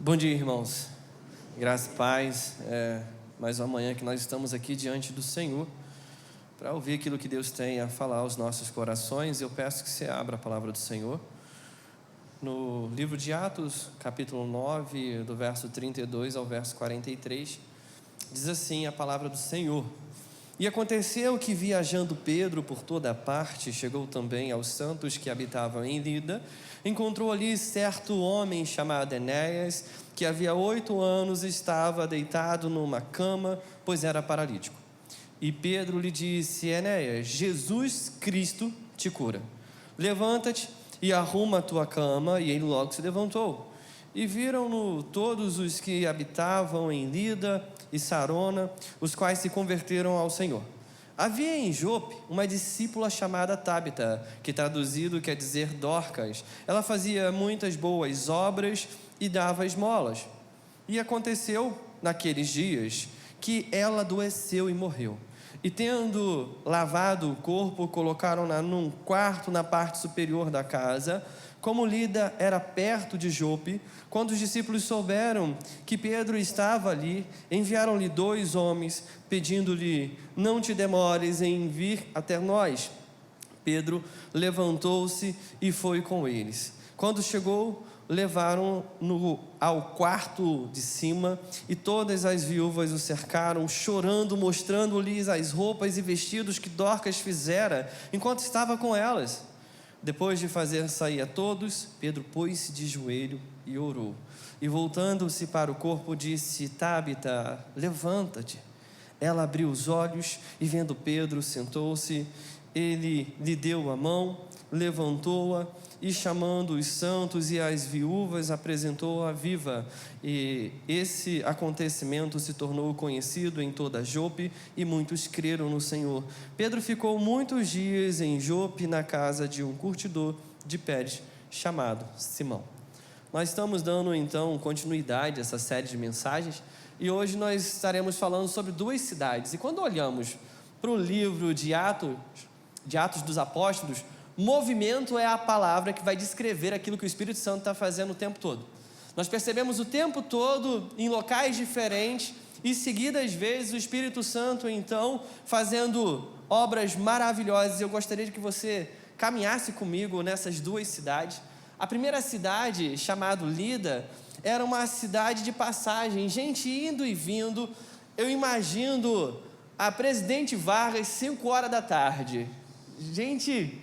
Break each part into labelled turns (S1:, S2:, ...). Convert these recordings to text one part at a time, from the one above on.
S1: Bom dia, irmãos. Graça e paz. Mais uma manhã que nós estamos aqui diante do Senhor para ouvir aquilo que Deus tem a falar aos nossos corações. Eu peço que você abra a palavra do Senhor no livro de Atos, capítulo 9, do verso 32 ao verso 43. Diz assim a palavra do Senhor: E aconteceu que, viajando Pedro por toda a parte, chegou também aos santos que habitavam em Lida. Encontrou ali certo homem chamado Enéas, que havia 8 anos estava deitado numa cama, pois era paralítico. E Pedro lhe disse: Enéas, Jesus Cristo te cura. Levanta-te e arruma a tua cama. E ele logo se levantou. E viram-no todos os que habitavam em Lida e Sarona, os quais se converteram ao Senhor. Havia em Jope uma discípula chamada Tábita, que traduzido quer dizer Dorcas. Ela fazia muitas boas obras e dava esmolas. E aconteceu naqueles dias que ela adoeceu e morreu. E tendo lavado o corpo, colocaram-na num quarto na parte superior da casa. Como Lida era perto de Jope, quando os discípulos souberam que Pedro estava ali, enviaram-lhe 2 homens, pedindo-lhe: não te demores em vir até nós. Pedro levantou-se e foi com eles. Quando chegou, levaram-no ao quarto de cima, e todas as viúvas o cercaram, chorando, mostrando-lhes as roupas e vestidos que Dorcas fizera enquanto estava com elas. Depois de fazer sair a todos, Pedro pôs-se de joelho e orou. E voltando-se para o corpo, disse: Tábita, levanta-te. Ela abriu os olhos e, vendo Pedro, sentou-se. Ele lhe deu a mão, levantou-a e, chamando os santos e as viúvas, apresentou-a viva. E esse acontecimento se tornou conhecido em toda Jope, e muitos creram no Senhor. Pedro ficou muitos dias em Jope, na casa de um curtidor de peles chamado Simão. Nós estamos dando então continuidade a essa série de mensagens, e hoje nós estaremos falando sobre 2 cidades. E quando olhamos para o livro de Atos dos Apóstolos, movimento é a palavra que vai descrever aquilo que o Espírito Santo está fazendo o tempo todo. Nós percebemos o tempo todo, em locais diferentes, e seguidas vezes o Espírito Santo então fazendo obras maravilhosas. Eu gostaria de que você caminhasse comigo nessas 2 cidades. A primeira cidade, chamada Lida, era uma cidade de passagem, gente indo e vindo. Eu imagino a Presidente Vargas, 5 horas da tarde, gente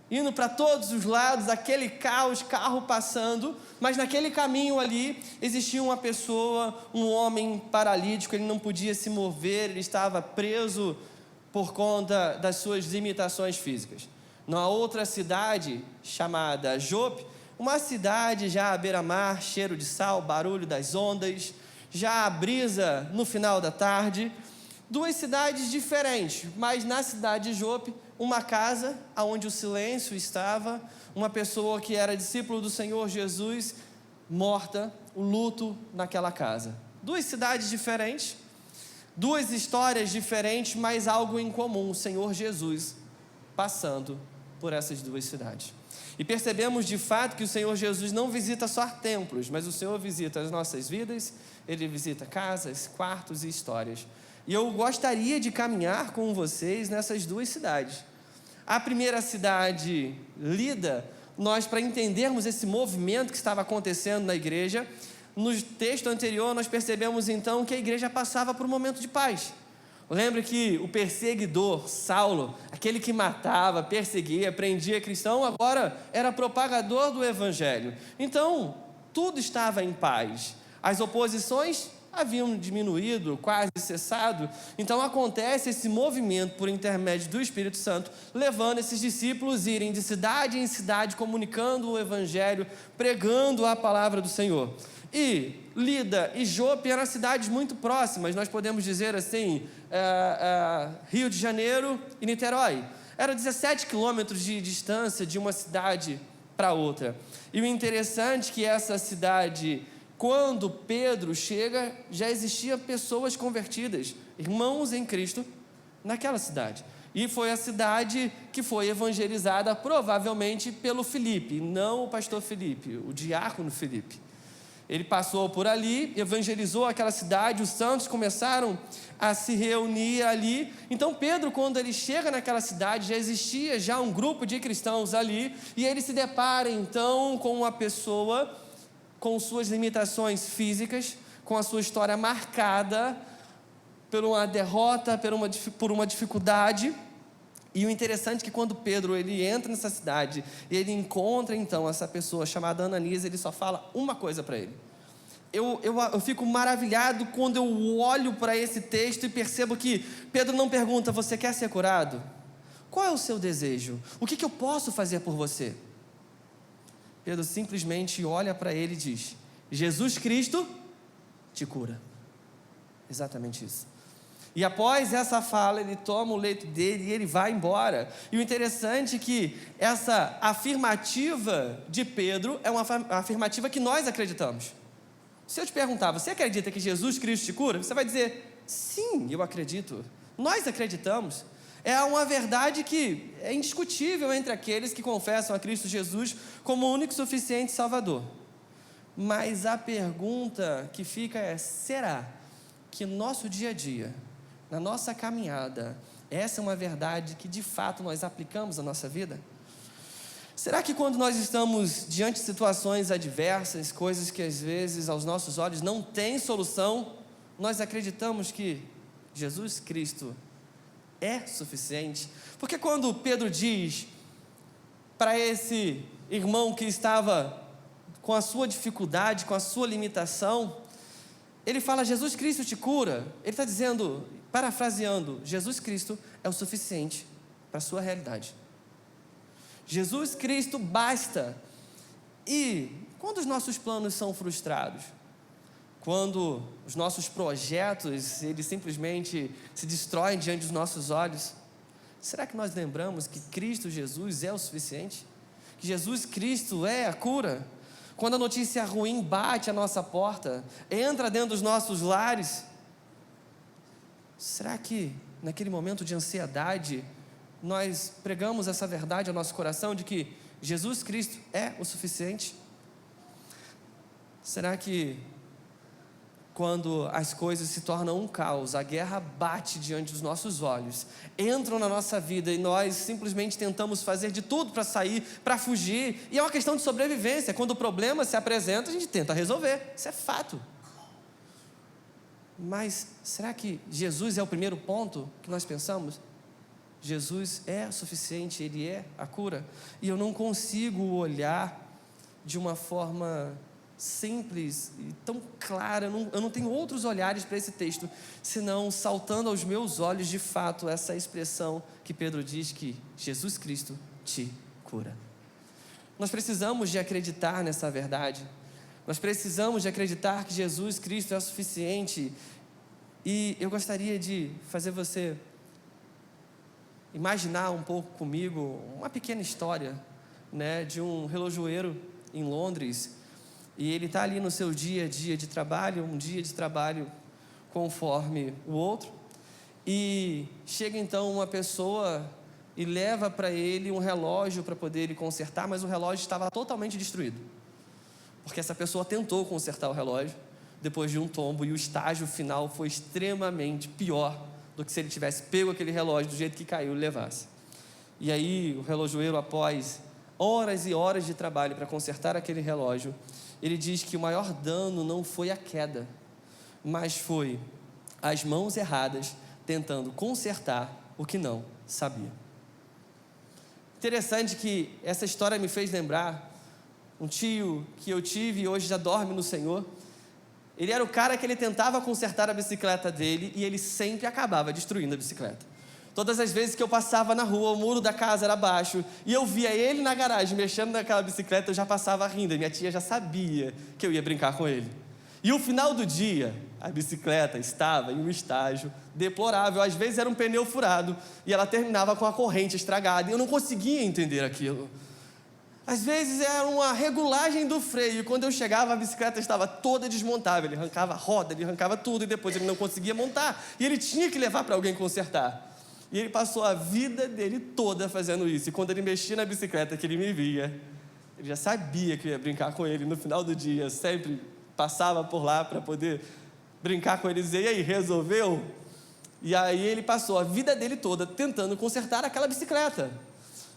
S1: indo para todos os lados, aquele caos, carro passando, mas naquele caminho ali existia uma pessoa, um homem paralítico. Ele não podia se mover, ele estava preso por conta das suas limitações físicas. Na outra cidade, chamada Jope, uma cidade já à beira-mar, cheiro de sal, barulho das ondas, já a brisa no final da tarde. 2 cidades diferentes, mas na cidade de Jope, uma casa onde o silêncio estava, uma pessoa que era discípulo do Senhor Jesus, morta, o luto naquela casa. 2 cidades diferentes, 2 histórias diferentes, mas algo em comum: o Senhor Jesus passando por essas 2 cidades. E percebemos de fato que o Senhor Jesus não visita só templos, mas o Senhor visita as nossas vidas. Ele visita casas, quartos e histórias. E eu gostaria de caminhar com vocês nessas 2 cidades. A primeira cidade, Lida, para entendermos esse movimento que estava acontecendo na igreja, no texto anterior nós percebemos então que a igreja passava por um momento de paz. Lembra que o perseguidor, Saulo, aquele que matava, perseguia, prendia cristão, agora era propagador do evangelho. Então, tudo estava em paz. As oposições haviam diminuído, quase cessado. Então acontece esse movimento por intermédio do Espírito Santo, levando esses discípulos a irem de cidade em cidade, comunicando o evangelho, pregando a palavra do Senhor. E Lida e Jope eram cidades muito próximas, nós podemos dizer assim, Rio de Janeiro e Niterói. Era 17 quilômetros de distância de uma cidade para outra. E o interessante é que essa cidade, quando Pedro chega, já existiam pessoas convertidas, irmãos em Cristo, naquela cidade. E foi a cidade que foi evangelizada provavelmente pelo Filipe, não o pastor Filipe, o diácono Filipe. Ele passou por ali, evangelizou aquela cidade, os santos começaram a se reunir ali. Então Pedro, quando ele chega naquela cidade, já existia já um grupo de cristãos ali, e ele se depara então com uma pessoa com suas limitações físicas, com a sua história marcada por uma derrota, por uma dificuldade. E o interessante é que quando Pedro ele entra nessa cidade e ele encontra então essa pessoa chamada Ananias, ele só fala uma coisa para ele. Eu fico maravilhado quando eu olho para esse texto e percebo que Pedro não pergunta: você quer ser curado? Qual é o seu desejo? O que eu posso fazer por você? Pedro simplesmente olha para ele e diz: Jesus Cristo te cura. Exatamente isso. E após essa fala, ele toma o leito dele e ele vai embora. E o interessante é que essa afirmativa de Pedro é uma afirmativa que nós acreditamos. Se eu te perguntar: você acredita que Jesus Cristo te cura? Você vai dizer: sim, eu acredito. Nós acreditamos. É uma verdade que é indiscutível entre aqueles que confessam a Cristo Jesus como o único e suficiente Salvador. Mas a pergunta que fica é: será que no nosso dia a dia, na nossa caminhada, essa é uma verdade que de fato nós aplicamos na nossa vida? Será que quando nós estamos diante de situações adversas, coisas que às vezes aos nossos olhos não tem solução, nós acreditamos que Jesus Cristo é suficiente? Porque quando Pedro diz para esse irmão que estava com a sua dificuldade, com a sua limitação, ele fala: Jesus Cristo te cura. Ele está dizendo, parafraseando, Jesus Cristo é o suficiente para a sua realidade. Jesus Cristo basta. E quando os nossos planos são frustrados, quando os nossos projetos, eles simplesmente se destroem diante dos nossos olhos, será que nós lembramos que Cristo Jesus é o suficiente? Que Jesus Cristo é a cura? Quando a notícia ruim bate à nossa porta, entra dentro dos nossos lares, será que naquele momento de ansiedade, nós pregamos essa verdade ao nosso coração de que Jesus Cristo é o suficiente? Será que quando as coisas se tornam um caos, a guerra bate diante dos nossos olhos, entram na nossa vida e nós simplesmente tentamos fazer de tudo para sair, para fugir, e é uma questão de sobrevivência? Quando o problema se apresenta, a gente tenta resolver, isso é fato. Mas será que Jesus é o primeiro ponto que nós pensamos? Jesus é suficiente, Ele é a cura. E eu não consigo olhar de uma forma simples e tão clara, eu não tenho outros olhares para esse texto, senão saltando aos meus olhos de fato essa expressão que Pedro diz que Jesus Cristo te cura. Nós precisamos de acreditar nessa verdade, nós precisamos de acreditar que Jesus Cristo é o suficiente. E eu gostaria de fazer você imaginar um pouco comigo uma pequena história, né, de um relojoeiro em Londres. E ele está ali no seu dia a dia de trabalho, um dia de trabalho conforme o outro. E chega então uma pessoa e leva para ele um relógio para poder ele consertar, mas o relógio estava totalmente destruído. Porque essa pessoa tentou consertar o relógio depois de um tombo e o estágio final foi extremamente pior do que se ele tivesse pego aquele relógio do jeito que caiu e levasse. E aí o relojoeiro, após horas e horas de trabalho para consertar aquele relógio, ele diz que o maior dano não foi a queda, mas foi as mãos erradas tentando consertar o que não sabia. Interessante que essa história me fez lembrar um tio que eu tive e hoje já dorme no Senhor. Ele era o cara que ele tentava consertar a bicicleta dele e ele sempre acabava destruindo a bicicleta. Todas as vezes que eu passava na rua, o muro da casa era baixo e eu via ele na garagem mexendo naquela bicicleta, eu já passava rindo, e minha tia já sabia que eu ia brincar com ele. E o final do dia, a bicicleta estava em um estágio deplorável, às vezes era um pneu furado e ela terminava com a corrente estragada e eu não conseguia entender aquilo. Às vezes era uma regulagem do freio, e quando eu chegava a bicicleta estava toda desmontável, ele arrancava a roda, ele arrancava tudo e depois ele não conseguia montar e ele tinha que levar para alguém consertar. E ele passou a vida dele toda fazendo isso. E quando ele mexia na bicicleta que ele me via, ele já sabia que eu ia brincar com ele. No final do dia, sempre
S2: passava por lá para poder brincar com eles. E aí, resolveu? E aí ele passou a vida dele toda tentando consertar aquela bicicleta,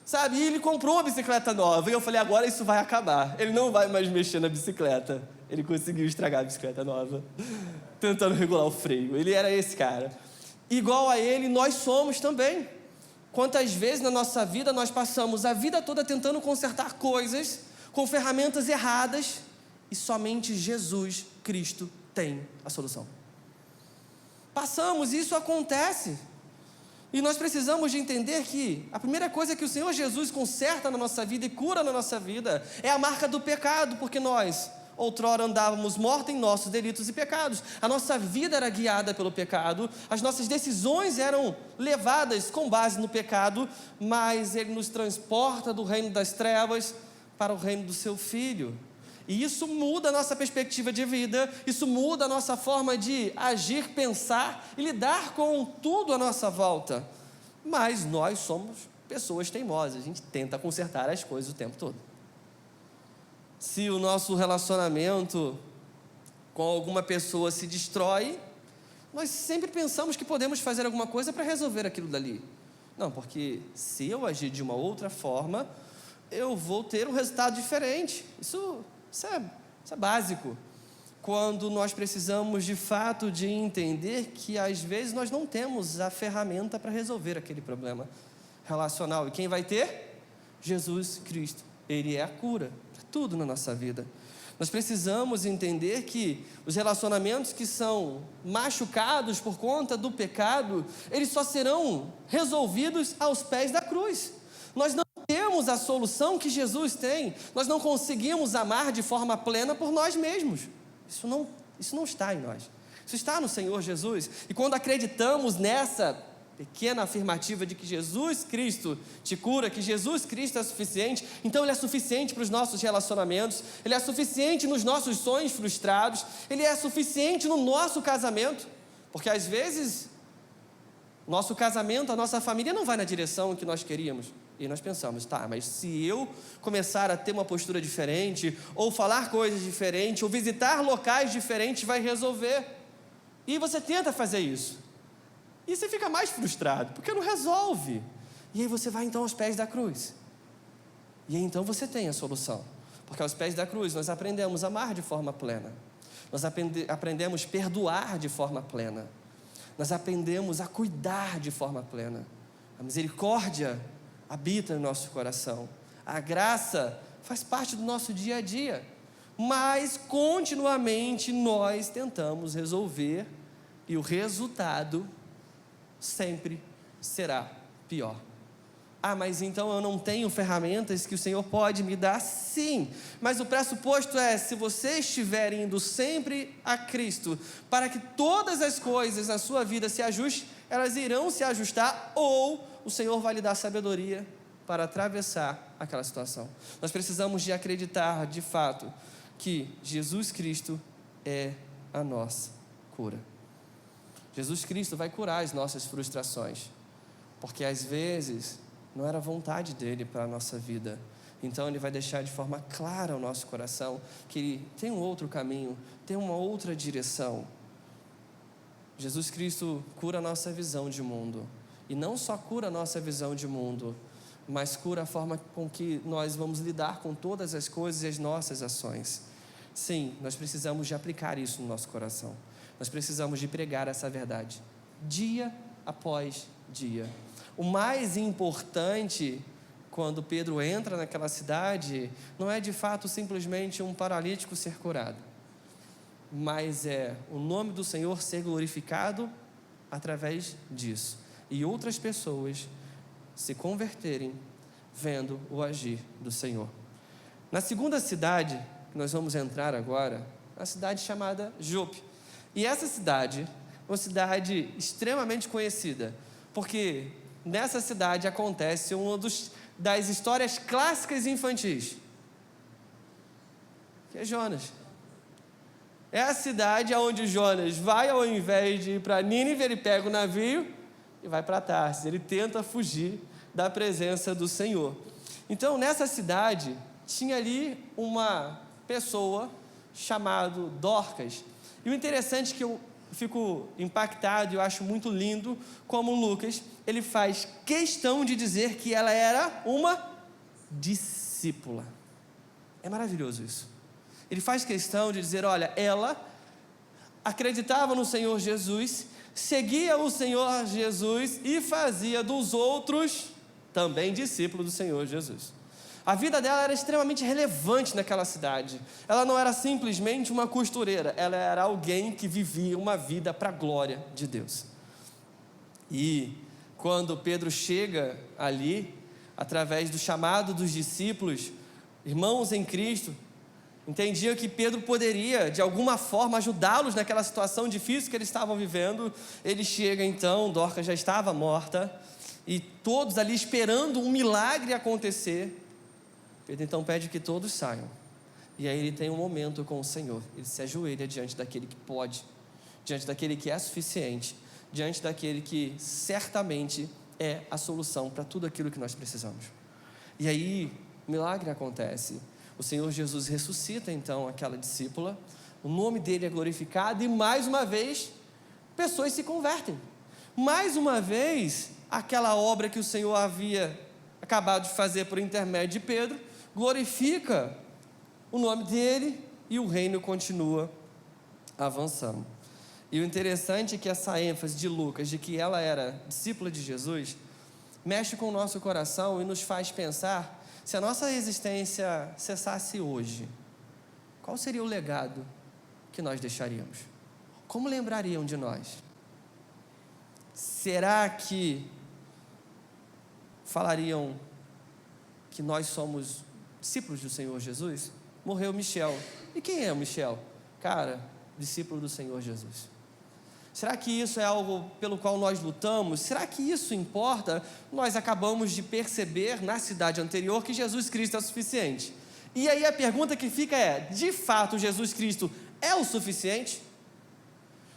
S2: sabe? E ele comprou uma bicicleta nova, e eu falei, agora isso vai acabar, ele não vai mais mexer na bicicleta. Ele conseguiu estragar a bicicleta nova, tentando regular o freio. Ele era esse cara. Igual a ele, nós somos também. Quantas vezes na nossa vida nós passamos a vida toda tentando consertar coisas com ferramentas erradas, e somente Jesus Cristo tem a solução. Passamos, isso acontece. E nós precisamos de entender que a primeira coisa que o Senhor Jesus conserta na nossa vida e cura na nossa vida é a marca do pecado, porque nós outrora andávamos mortos em nossos delitos e pecados. A nossa vida era guiada pelo pecado, as nossas decisões eram levadas com base no pecado, mas Ele nos transporta do reino das trevas para o reino do Seu Filho. E isso muda a nossa perspectiva de vida, isso muda a nossa forma de agir, pensar e lidar com tudo à nossa volta. Mas nós somos pessoas teimosas, a gente tenta consertar as coisas o tempo todo. Se o nosso relacionamento com alguma pessoa se destrói, nós sempre pensamos que podemos fazer alguma coisa para resolver aquilo dali. Não, porque se eu agir de uma outra forma, eu vou ter um resultado diferente. Isso é básico. Quando nós precisamos de fato de entender que às vezes nós não temos a ferramenta para resolver aquele problema relacional. E quem vai ter? Jesus Cristo. Ele é a cura para tudo na nossa vida. Nós precisamos entender que os relacionamentos que são machucados por conta do pecado, eles só serão resolvidos aos pés da cruz. Nós não temos a solução que Jesus tem. Nós não conseguimos amar de forma plena por nós mesmos. Isso não está em nós. Isso está no Senhor Jesus. E quando acreditamos nessa pequena afirmativa de que Jesus Cristo te cura, que Jesus Cristo é suficiente, então Ele é suficiente para os nossos relacionamentos, Ele é suficiente nos nossos sonhos frustrados, Ele é suficiente no nosso casamento, porque às vezes nosso casamento, a nossa família não vai na direção que nós queríamos. E nós pensamos, tá, mas se eu começar a ter uma postura diferente, ou falar coisas diferentes, ou visitar locais diferentes, vai resolver. E você tenta fazer isso. E você fica mais frustrado, porque não resolve. E aí você vai então aos pés da cruz. E aí então você tem a solução. Porque aos pés da cruz nós aprendemos a amar de forma plena. Nós aprendemos a perdoar de forma plena. Nós aprendemos a cuidar de forma plena. A misericórdia habita no nosso coração. A graça faz parte do nosso dia a dia. Mas continuamente nós tentamos resolver e o resultado sempre será pior. Ah, mas então eu não tenho ferramentas que o Senhor pode me dar? Sim, mas o pressuposto é, se você estiver indo sempre a Cristo, para que todas as coisas na sua vida se ajustem, elas irão se ajustar, ou o Senhor vai lhe dar sabedoria para atravessar aquela situação. Nós precisamos de acreditar, de fato, que Jesus Cristo é a nossa cura. Jesus Cristo vai curar as nossas frustrações, porque às vezes não era a vontade dele para a nossa vida. Então Ele vai deixar de forma clara ao nosso coração que Ele tem um outro caminho, tem uma outra direção. Jesus Cristo cura a nossa visão de mundo, e não só cura a nossa visão de mundo, mas cura a forma com que nós vamos lidar com todas as coisas e as nossas ações. Sim, nós precisamos de aplicar isso no nosso coração. Nós precisamos de pregar essa verdade, dia após dia. O mais importante, quando Pedro entra naquela cidade, não é de fato simplesmente um paralítico ser curado, mas é o nome do Senhor ser glorificado através disso, e outras pessoas se converterem vendo o agir do Senhor. Na segunda cidade que nós vamos entrar agora, a cidade chamada Jope. E essa cidade é uma cidade extremamente conhecida, porque nessa cidade acontece uma das histórias clássicas infantis, que é Jonas. É a cidade onde Jonas vai, ao invés de ir para Nínive, ele pega o navio e vai para Tarsis. Ele tenta fugir da presença do Senhor. Então, nessa cidade, tinha ali uma pessoa chamado Dorcas. E o interessante é que eu fico impactado e eu acho muito lindo como Lucas, ele faz questão de dizer que ela era uma discípula. É maravilhoso isso. Ele faz questão de dizer, olha, ela acreditava no Senhor Jesus, seguia o Senhor Jesus e fazia dos outros também discípulos do Senhor Jesus. A vida dela era extremamente relevante naquela cidade. Ela não era simplesmente uma costureira, ela era alguém que vivia uma vida para a glória de Deus. E quando Pedro chega ali, através do chamado dos discípulos, irmãos em Cristo, entendiam que Pedro poderia, de alguma forma, ajudá-los naquela situação difícil que eles estavam vivendo. Ele chega então, Dorcas já estava morta, e todos ali esperando um milagre acontecer. Pedro então pede que todos saiam, e aí ele tem um momento com o Senhor, ele se ajoelha diante daquele que pode, diante daquele que é suficiente, diante daquele que certamente é a solução para tudo aquilo que nós precisamos. E aí, o milagre acontece, o Senhor Jesus ressuscita então aquela discípula, o nome dele é glorificado, e mais uma vez, pessoas se convertem, mais uma vez, aquela obra que o Senhor havia acabado de fazer por intermédio de Pedro, glorifica o nome dele e o reino continua avançando. E o interessante é que essa ênfase de Lucas, de que ela era discípula de Jesus, mexe com o nosso coração e nos faz pensar, se a nossa existência cessasse hoje, qual seria o legado que nós deixaríamos? Como lembrariam de nós? Será que falariam que nós somos discípulos do Senhor Jesus? Morreu Michel. E quem é o Michel? Cara, discípulo do Senhor Jesus. Será que isso é algo pelo qual nós lutamos? Será que isso importa? Nós acabamos de perceber na cidade anterior que Jesus Cristo é suficiente. E aí a pergunta que fica é, de fato Jesus Cristo é o suficiente?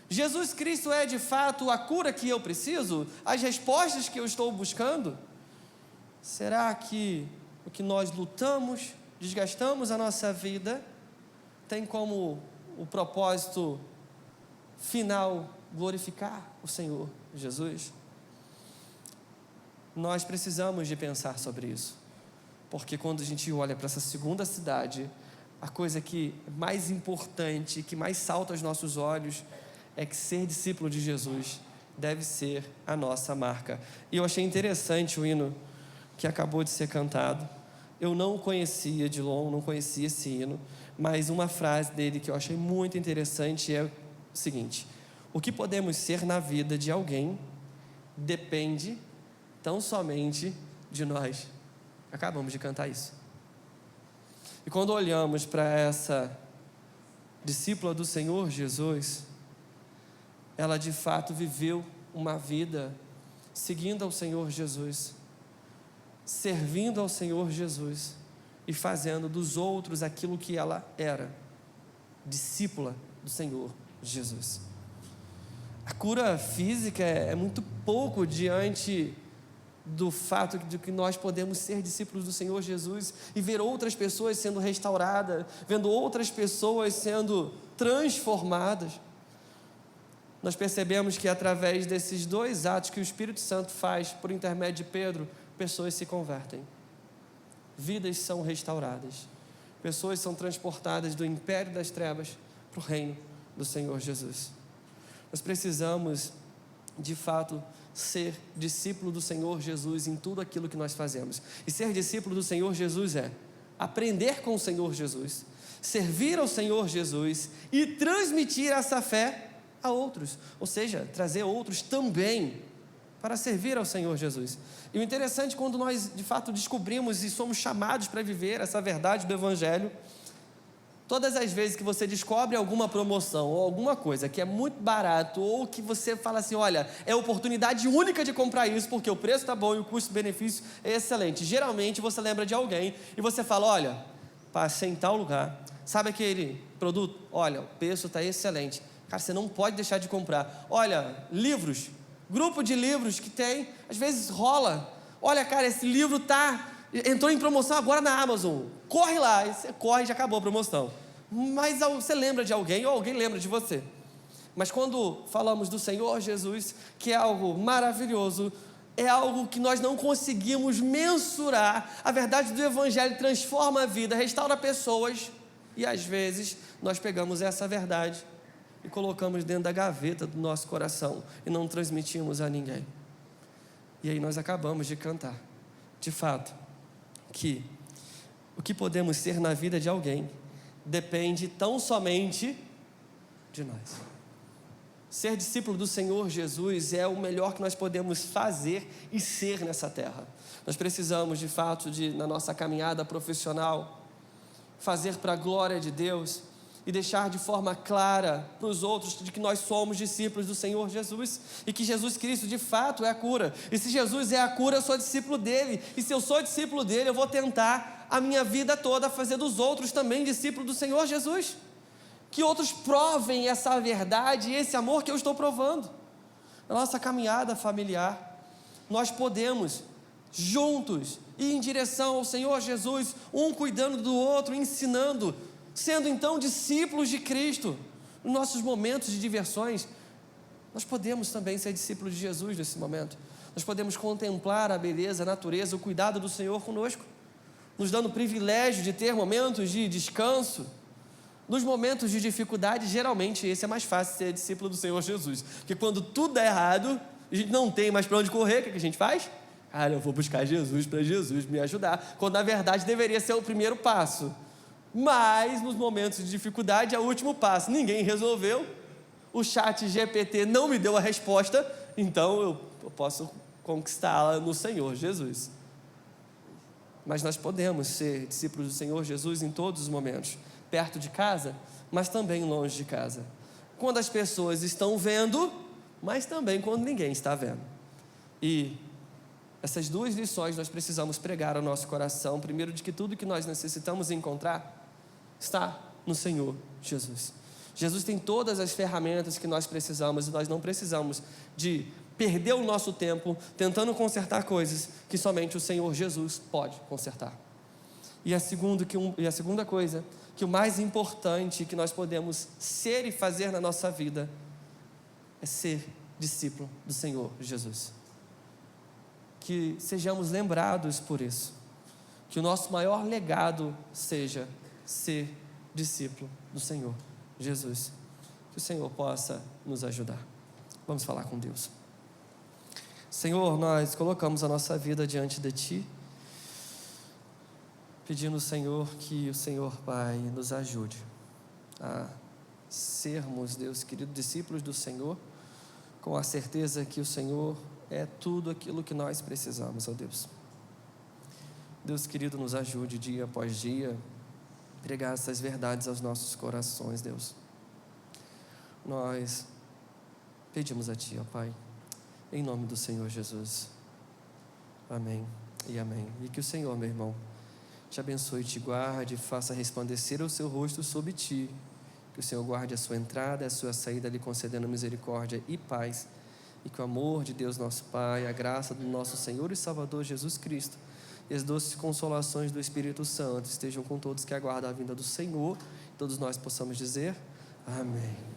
S2: Jesus Cristo é de fato a cura que eu preciso? As respostas que eu estou buscando? Será que o que nós lutamos, desgastamos a nossa vida, tem como o propósito final glorificar o Senhor Jesus? Nós precisamos de pensar sobre isso, porque quando a gente olha para essa segunda cidade, a coisa que é mais importante, que mais salta aos nossos olhos, é que ser discípulo de Jesus deve ser a nossa marca. E eu achei interessante o hino que acabou de ser cantado. Eu não conhecia Dilon, não conhecia esse hino, mas uma frase dele que eu achei muito interessante é o seguinte: o que podemos ser na vida de alguém depende tão somente de nós. Acabamos de cantar isso. E quando olhamos para essa discípula do Senhor Jesus, ela de fato viveu uma vida seguindo ao Senhor Jesus, servindo ao Senhor Jesus e fazendo dos outros aquilo que ela era, discípula do Senhor Jesus. A cura física é muito pouco diante do fato de que nós podemos ser discípulos do Senhor Jesus e ver outras pessoas sendo restauradas, vendo outras pessoas sendo transformadas. Nós percebemos que através desses dois atos que o Espírito Santo faz por intermédio de Pedro, pessoas se convertem, vidas são restauradas, pessoas são transportadas do império das trevas para o reino do Senhor Jesus. Nós precisamos, de fato, ser discípulo do Senhor Jesus em tudo aquilo que nós fazemos. E ser discípulo do Senhor Jesus é aprender com o Senhor Jesus, servir ao Senhor Jesus e transmitir essa fé a outros, ou seja, trazer outros também para servir ao Senhor Jesus. E o interessante, quando nós de fato descobrimos e somos chamados para viver essa verdade do Evangelho, todas as vezes que você descobre alguma promoção ou alguma coisa que é muito barato, ou que você fala assim, olha, é oportunidade única de comprar isso, porque o preço está bom e o custo-benefício é excelente, geralmente você lembra de alguém e você fala, olha, passei em tal lugar, sabe aquele produto? Olha, o preço está excelente. Cara, você não pode deixar de comprar. Olha, livros, grupo de livros que tem, às vezes rola. Olha, cara, esse livro entrou em promoção agora na Amazon. Corre lá, e você corre e já acabou a promoção. mas você lembra de alguém, ou alguém lembra de você. Mas quando falamos do Senhor Jesus, que é algo maravilhoso, é algo que nós não conseguimos mensurar, a verdade do Evangelho transforma a vida, restaura pessoas, e às vezes nós pegamos essa verdade e colocamos dentro da gaveta do nosso coração e não transmitimos a ninguém. E aí nós acabamos de cantar, de fato, que o que podemos ser na vida de alguém depende tão somente de nós. Ser discípulo do Senhor Jesus é o melhor que nós podemos fazer e ser nessa terra. Nós precisamos, de fato, na nossa caminhada profissional, fazer para a glória de Deus e deixar de forma clara para os outros de que nós somos discípulos do Senhor Jesus e que Jesus Cristo, de fato, é a cura. E se Jesus é a cura, eu sou discípulo dele. E se eu sou discípulo dele, eu vou tentar a minha vida toda fazer dos outros também discípulos do Senhor Jesus. Que outros provem essa verdade e esse amor que eu estou provando. Na nossa caminhada familiar, nós podemos, juntos, ir em direção ao Senhor Jesus, um cuidando do outro, ensinando, sendo então discípulos de Cristo. Nos nossos momentos de diversões, nós podemos também ser discípulos de Jesus nesse momento. Nós podemos contemplar a beleza, a natureza, o cuidado do Senhor conosco, nos dando o privilégio de ter momentos de descanso. Nos momentos de dificuldade, geralmente esse é mais fácil, ser discípulo do Senhor Jesus, porque quando tudo dá errado, a gente não tem mais para onde correr, o que a gente faz? Cara, eu vou buscar Jesus para Jesus me ajudar, quando na verdade deveria ser o primeiro passo. Mas nos momentos de dificuldade é o último passo. Ninguém resolveu, o chat GPT não me deu a resposta, então eu posso conquistá-la no Senhor Jesus. Mas nós podemos ser discípulos do Senhor Jesus em todos os momentos, perto de casa, mas também longe de casa. Quando as pessoas estão vendo, mas também quando ninguém está vendo. E essas duas lições nós precisamos pregar ao nosso coração. Primeiro, de que tudo que nós necessitamos encontrar está no Senhor Jesus. Jesus tem todas as ferramentas que nós precisamos, e nós não precisamos de perder o nosso tempo tentando consertar coisas que somente o Senhor Jesus pode consertar. E a segunda coisa, que o mais importante que nós podemos ser e fazer na nossa vida é ser discípulo do Senhor Jesus. Que sejamos lembrados por isso. Que o nosso maior legado seja ser discípulo do Senhor Jesus. Que o Senhor possa nos ajudar. Vamos falar com Deus. Senhor, nós colocamos a nossa vida diante de Ti, pedindo, Senhor, que o Senhor, Pai, nos ajude a sermos, Deus querido, discípulos do Senhor, com a certeza que o Senhor é tudo aquilo que nós precisamos, ó Deus. Deus querido, nos ajude dia após dia, pregar essas verdades aos nossos corações, Deus. Nós pedimos a Ti, ó Pai, em nome do Senhor Jesus. Amém e amém. E que o Senhor, meu irmão, te abençoe, te guarde, faça resplandecer o seu rosto sobre ti, que o Senhor guarde a sua entrada e a sua saída, lhe concedendo misericórdia e paz, e que o amor de Deus nosso Pai, a graça do nosso Senhor e Salvador Jesus Cristo, e as doces consolações do Espírito Santo estejam com todos que aguardam a vinda do Senhor, todos nós possamos dizer amém.